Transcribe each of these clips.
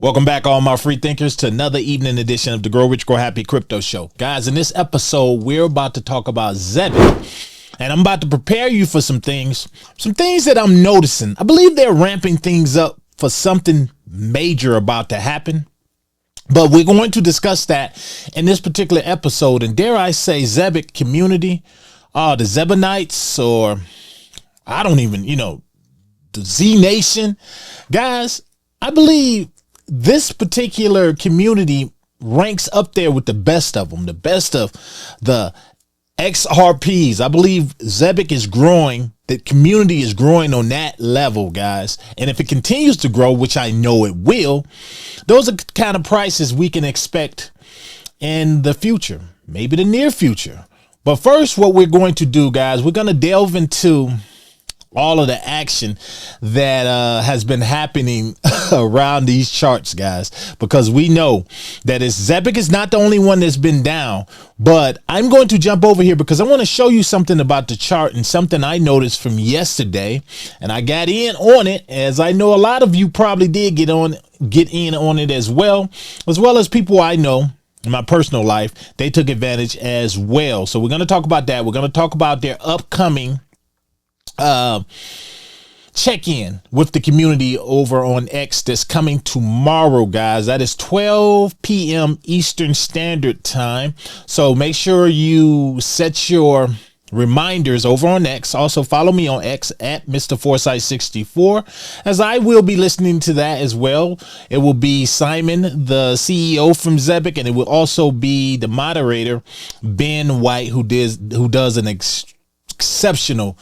Welcome back, all my free thinkers, to another evening edition of the Grow Rich, Grow Happy Crypto Show. Guys, in this episode, we're about to talk about Zebec, and I'm about to prepare you for some things that I'm noticing. I believe they're ramping things up for something major about to happen, but we're going to discuss that in this particular episode. And dare I say, Zebec community, the Zebanites, or I don't even, the Z Nation, guys, I believe this particular community ranks up there with the best of them, the best of the XRPs. I believe Zebec is growing. The community is growing on that level, guys. And if it continues to grow, which I know it will, those are the kind of prices we can expect in the future, maybe the near future. But first, what we're going to do, guys, we're going to delve into all of the action that has been happening around these charts, guys, because we know that Zebec is not the only one that's been down. But I'm going to jump over here because I want to show you something about the chart and something I noticed from yesterday, and I got in on it, as I know a lot of you probably did get in on it as well as people I know in my personal life. They took advantage as well. So we're going to talk about that. We're going to talk about their upcoming check-in with the community over on X that's coming tomorrow, guys. That is 12 p.m. Eastern Standard Time. So make sure you set your reminders over on X. Also follow me on X at Mr. Foresight 64, as I will be listening to that as well. It will be Simon, the CEO from Zebec, and it will also be the moderator, Ben White, who does an exceptional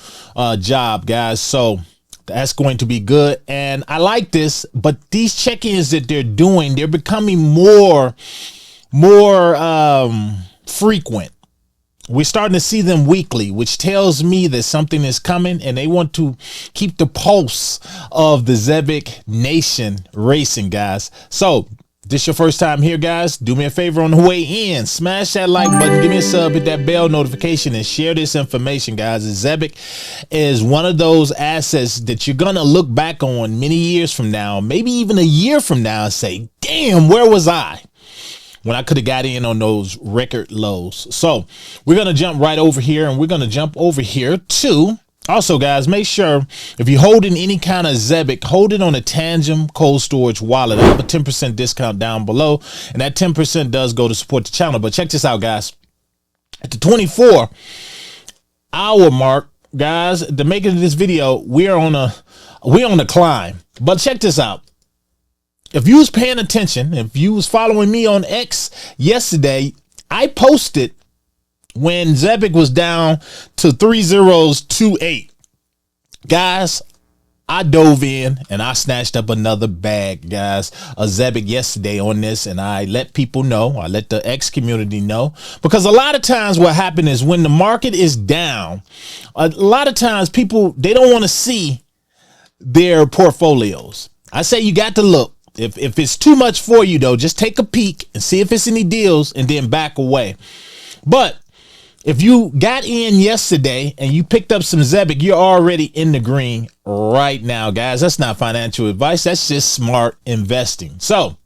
job, guys. So that's going to be good, and I like this. But these check-ins that they're doing, they're becoming more frequent. We're starting to see them weekly, which tells me that something is coming, and they want to keep the pulse of the Zebec Nation racing, guys. So this your first time here, guys, do me a favor on the way in, smash that like button, give me a sub, hit that bell notification, and share this information, guys. Zebec is one of those assets that you're gonna look back on many years from now, maybe even a year from now, and say, damn, where was I when I could have got in on those record lows? So we're gonna jump right over here, and we're gonna jump over here to, also, guys, make sure if you're holding any kind of Zebec, hold it on a Tangem cold storage wallet. I have a 10% discount down below, and that 10% does go to support the channel. But check this out, guys. At the 24-hour mark, guys, the making of this video, we're on a climb. But check this out. If you was paying attention, if you was following me on X yesterday, I posted when Zebec was down to 3028, guys, I dove in and I snatched up another bag, guys, of Zebec yesterday on this, and I let people know, I let the X community know, because a lot of times what happens is when the market is down, a lot of times people, they don't want to see their portfolios. I say you got to look. If it's too much for you, though, just take a peek and see if it's any deals and then back away. But if you got in yesterday and you picked up some Zebec, you're already in the green right now, guys. That's not financial advice. That's just smart investing. So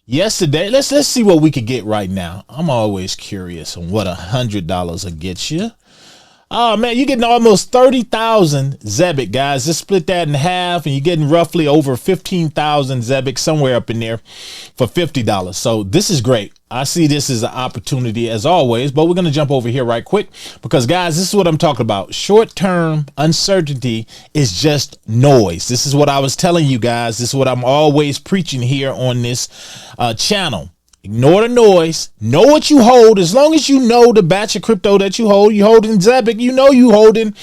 yesterday, let's see what we could get right now. I'm always curious on what $100 will get you. Oh man, you're getting almost 30,000 Zebec, guys. Just split that in half, and you're getting roughly over 15,000 Zebec, somewhere up in there, for $50. So this is great. I see this as an opportunity as always, but we're going to jump over here right quick because, guys, this is what I'm talking about. Short-term uncertainty is just noise. This is what I was telling you guys. This is what I'm always preaching here on this channel. Ignore the noise. Know what you hold. As long as you know the batch of crypto that you hold in Zebec, you know you holding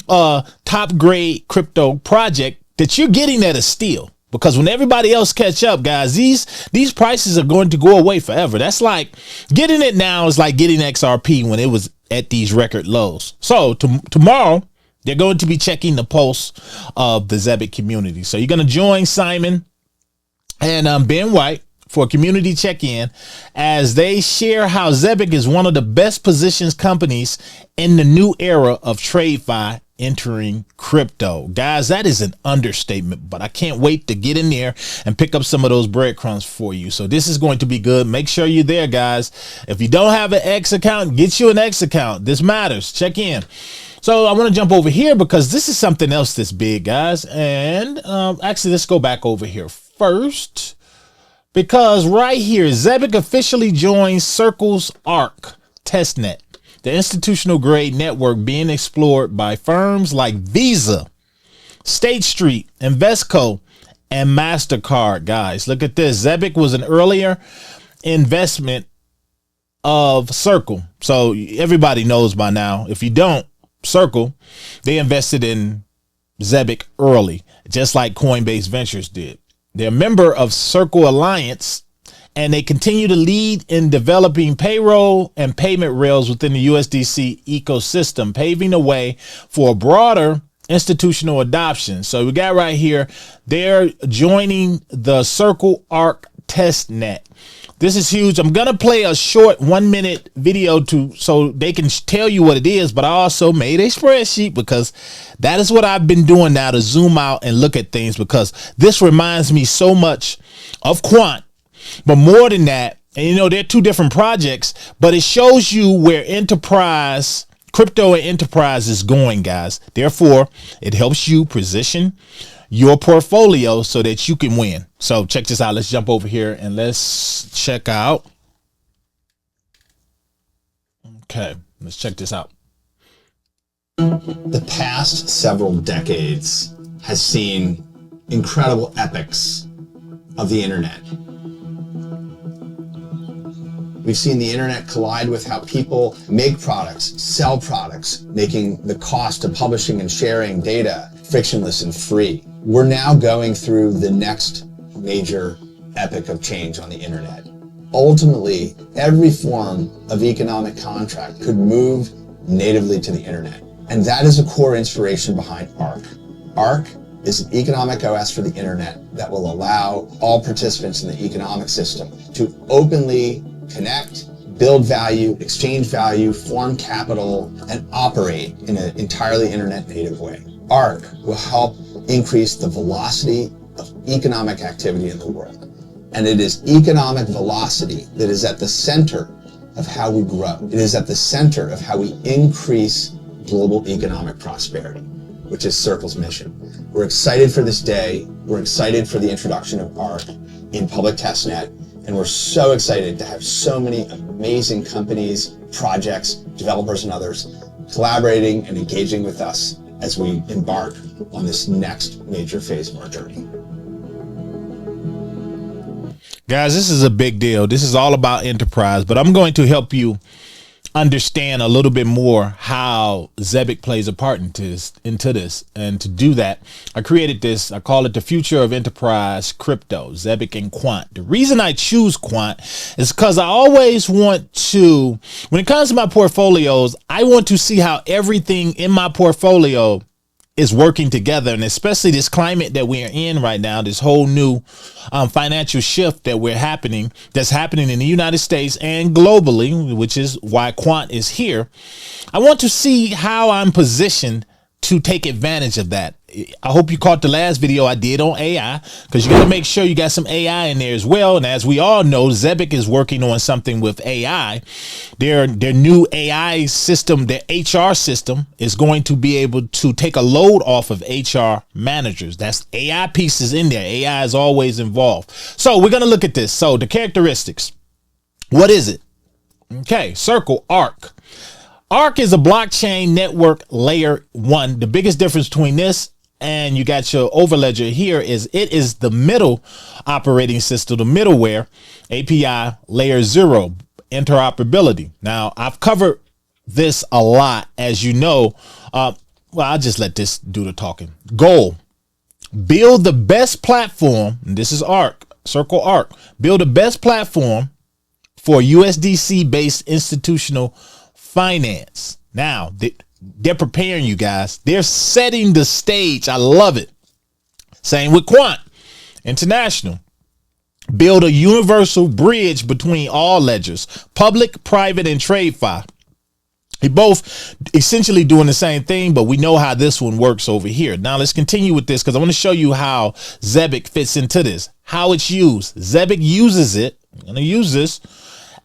top grade crypto project that you're getting at a steal. Because when everybody else catch up, guys, these prices are going to go away forever. That's like getting it now is like getting XRP when it was at these record lows. So tomorrow they're going to be checking the pulse of the Zebec community. So you're going to join Simon and Ben White for a community check-in as they share how Zebec is one of the best positioned companies in the new era of TradeFi entering crypto. Guys, that is an understatement, but I can't wait to get in there and pick up some of those breadcrumbs for you. So this is going to be good. Make sure you're there, guys. If you don't have an X account, get you an X account. This matters. Check in. So I want to jump over here because this is something else that's big, guys. And actually, let's go back over here first, because right here, Zebec officially joins Circle's ARC testnet, the institutional grade network being explored by firms like Visa, State Street, Invesco, and MasterCard. Guys, look at this. Zebec was an earlier investment of Circle. So everybody knows by now. If you don't, Circle, they invested in Zebec early, just like Coinbase Ventures did. They're a member of Circle Alliance, and they continue to lead in developing payroll and payment rails within the USDC ecosystem, paving the way for a broader institutional adoption. So we got right here, they're joining the Circle ARC testnet. This is huge. I'm going to play a short 1-minute video so they can tell you what it is, but I also made a spreadsheet because that is what I've been doing now, to zoom out and look at things, because this reminds me so much of Quant. But more than that, and you know, they're two different projects, but it shows you where crypto and enterprise is going, guys. Therefore, it helps you position your portfolio so that you can win. So check this out. Let's jump over here and let's check out. Okay, let's check this out. The past several decades has seen incredible epics of the internet. We've seen the internet collide with how people make products, sell products, making the cost of publishing and sharing data frictionless and free. We're now going through the next major epic of change on the internet. Ultimately, every form of economic contract could move natively to the internet. And that is a core inspiration behind ARC. ARC is an economic OS for the internet that will allow all participants in the economic system to openly connect, build value, exchange value, form capital, and operate in an entirely internet native way. ARC will help increase the velocity of economic activity in the world. And it is economic velocity that is at the center of how we grow. It is at the center of how we increase global economic prosperity, which is Circle's mission. We're excited for this day. We're excited for the introduction of ARC in public testnet. And we're so excited to have so many amazing companies, projects, developers, and others collaborating and engaging with us as we embark on this next major phase of our journey. Guys, this is a big deal. This is all about enterprise, but I'm going to help you understand a little bit more how Zebec plays a part into this. And to do that, I created this. I call it the future of enterprise crypto, Zebec and Quant. The reason I choose Quant is because I always want to, when it comes to my portfolios, I want to see how everything in my portfolio is working together, and especially this climate that we're in right now, this whole new financial shift that's happening in the United States and globally, which is why Quant is here. I want to see how I'm positioned to take advantage of that. I hope you caught the last video I did on AI, because you got to make sure you got some AI in there as well. And as we all know, Zebec is working on something with AI. Their new AI system, their HR system, is going to be able to take a load off of HR managers. That's AI pieces in there. AI is always involved. So we're going to look at this. So the characteristics. What is it? Okay, Circle ARC. ARC is a blockchain network layer 1. The biggest difference between this and you got your overledger here is it is the middle operating system, the middleware, API layer 0, interoperability. Now, I've covered this a lot, as you know. Well, I'll just let this do the talking. Goal: build the best platform. And this is ARC, Circle ARC. Build the best platform for USDC based institutional finance. Now, they're preparing you guys. They're setting the stage. I love it. Same with Quant International. Build a universal bridge between all ledgers, public, private, and TradeFi. They both essentially doing the same thing, but we know how this one works over here. Now let's continue with this because I want to show you how Zebec fits into this, how it's used. Zebec uses it. I'm going to use this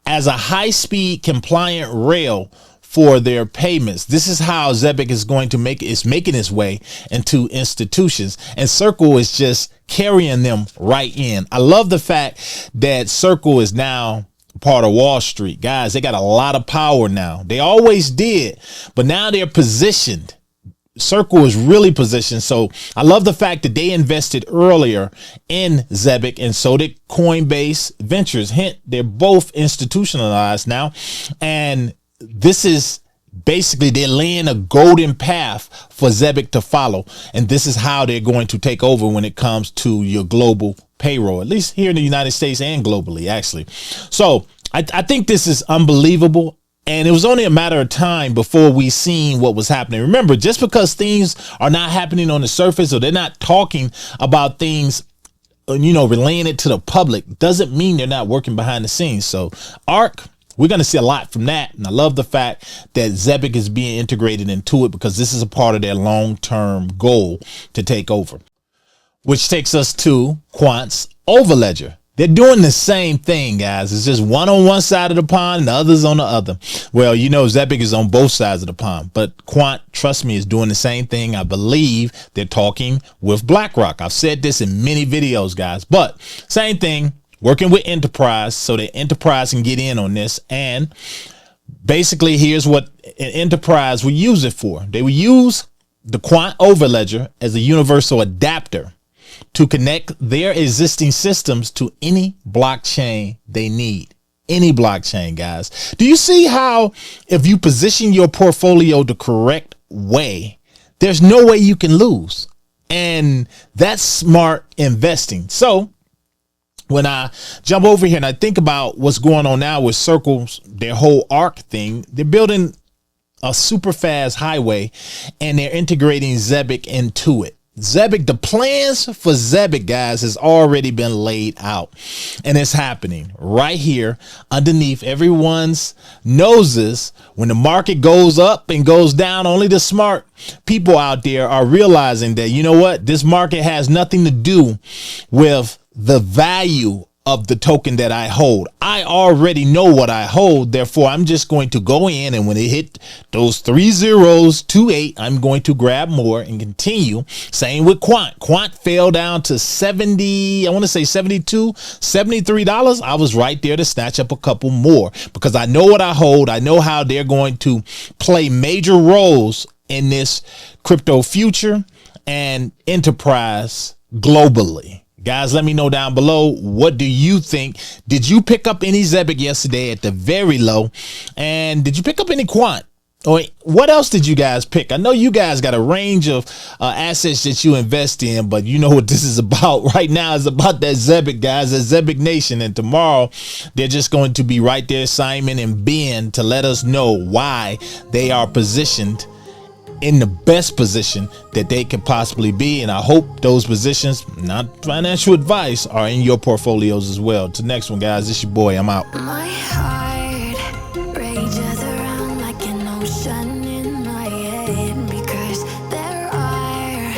as a high-speed compliant rail for their payments. This is how Zebec is going to making its way into institutions, and Circle is just carrying them right in. I love the fact that Circle is now part of Wall Street. Guys, they got a lot of power now. They always did, but now they're positioned. Circle is really positioned. So I love the fact that they invested earlier in Zebec, and so did Coinbase Ventures. Hint, they're both institutionalized now, and this is basically they're laying a golden path for Zebec to follow, and this is how they're going to take over when it comes to your global payroll, at least here in the United States and globally, actually. So I think this is unbelievable. And it was only a matter of time before we seen what was happening. Remember, just because things are not happening on the surface, or they're not talking about things, relaying it to the public, doesn't mean they're not working behind the scenes. So ARK, we're going to see a lot from that. And I love the fact that Zebec is being integrated into it, because this is a part of their long-term goal to take over. Which takes us to Quant's Overledger. They're doing the same thing, guys. It's just one on one side of the pond and the other's on the other. Well, Zebec is on both sides of the pond, but Quant, trust me, is doing the same thing. I believe they're talking with BlackRock. I've said this in many videos, guys, but same thing, working with Enterprise so that Enterprise can get in on this. And basically, here's what an Enterprise would use it for. They would use the Quant Overledger as a universal adapter to connect their existing systems to any blockchain they need. Any blockchain, guys. Do you see how if you position your portfolio the correct way, there's no way you can lose? And that's smart investing. So when I jump over here and I think about what's going on now with Circles, their whole ARK thing, they're building a super fast highway and they're integrating Zebec into it. Zebec, the plans for Zebec, guys, has already been laid out, and it's happening right here underneath everyone's noses. When the market goes up and goes down, only the smart people out there are realizing that, this market has nothing to do with the value of the token that I hold. I already know what I hold. Therefore, I'm just going to go in, and when it hit those 3 zeros, 28, I'm going to grab more and continue. Same with Quant. Quant fell down to 70, I want to say 72, $73. I was right there to snatch up a couple more because I know what I hold. I know how they're going to play major roles in this crypto future and enterprise globally. Guys, let me know down below. What do you think? Did you pick up any Zebec yesterday at the very low? And did you pick up any Quant? Or what else did you guys pick? I know you guys got a range of assets that you invest in, but you know what this is about right now is about that Zebec, guys, that Zebec Nation. And tomorrow they're just going to be right there, Simon and Ben, to let us know why they are positioned in the best position that they could possibly be. And I hope those positions, not financial advice, are in your portfolios as well. Till next one, guys, this your boy. I'm out.